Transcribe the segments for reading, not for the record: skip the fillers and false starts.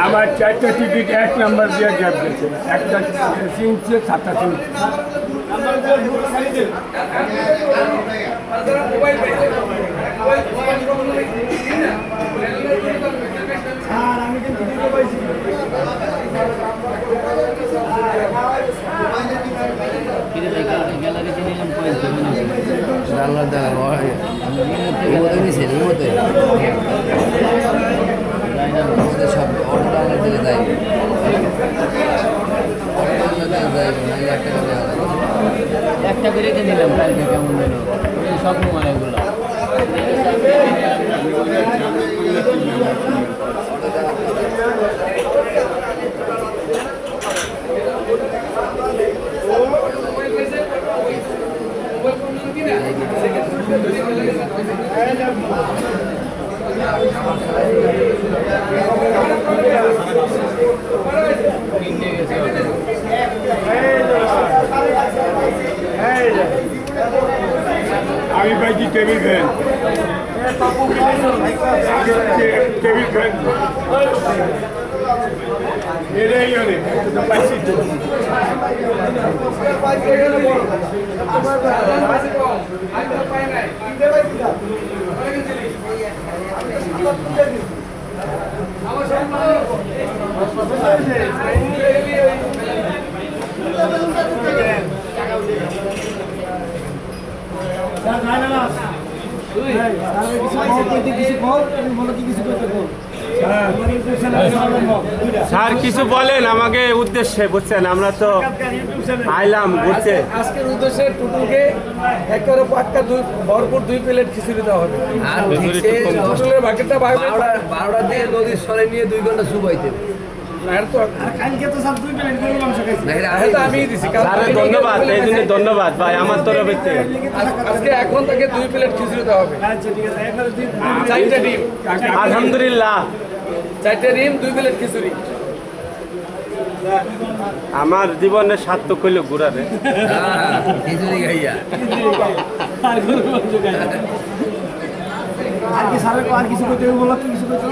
আমার 4টা টিকিট 1 নম্বর দিয়ে গ্যাপ গেছে, একটা চিনছে 7টা চিনছে। আমি কিন্তু দিতে পাইছি সব অটো দিকে যাই একটা করে নিলাম কালকে কেমন যেন স্বপ্ন মানে এগুলো আমি পাইছি টেবিল ফ্যান, টেবিল ফ্যান এটাই অনেক পাইছি তো। স্যার কিছু বলেন আমাকে উদ্দেশ্যে, বুঝছেন আমরা তো আইলাম ঘুরতে। আজকের উদ্দেশ্যে টুটুলকে একেবারে পাক্কা ভরপুর 2 প্লেট খিচুড়ি দেওয়া হবে। আর টুটুলের বাকেটটা 12টা দিয়ে নদীর সরে নিয়ে 2 ঘন্টা শুকাইতে আমি দিছি। ধন্যবাদ, এই জন্য ধন্যবাদ ভাই আমার তরফ থেকে। আজকে এখন থেকে 2 প্লেট খিচুড়ি দেওয়া হবে। 4টা ডিম, আলহামদুলিল্লাহ 4টা ডিম 2 প্লেট খিচুড়ি। আমার জীবনের সার্থক হইল ঘুরারে। খিচুড়ি খাইয়া আর কি স্যার আর কিছু করতে হবে বলো, কিছু করতে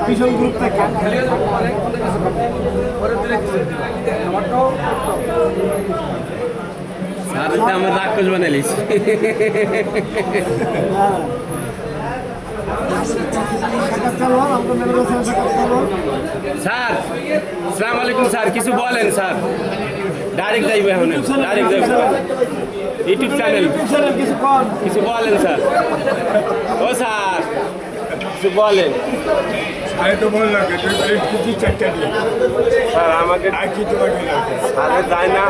ভীষণ গ্রুপ থাকে স্যার আমার রাক্ষস বানাইলিস। স্যার আসসালামু আলাইকুম স্যার, কিছু বলেন স্যার। ডাইরেক্ট যাইবে এখন, ডাইরেক্ট যাইবে ইউটিউব চ্যানেল, কিছু বলেন স্যার। ও স্যার কিছু বলেন। আমি তো বললাম কিছু 4টা দিয়ে স্যার আমাকে আর কি তোমাকে স্যার যায় না।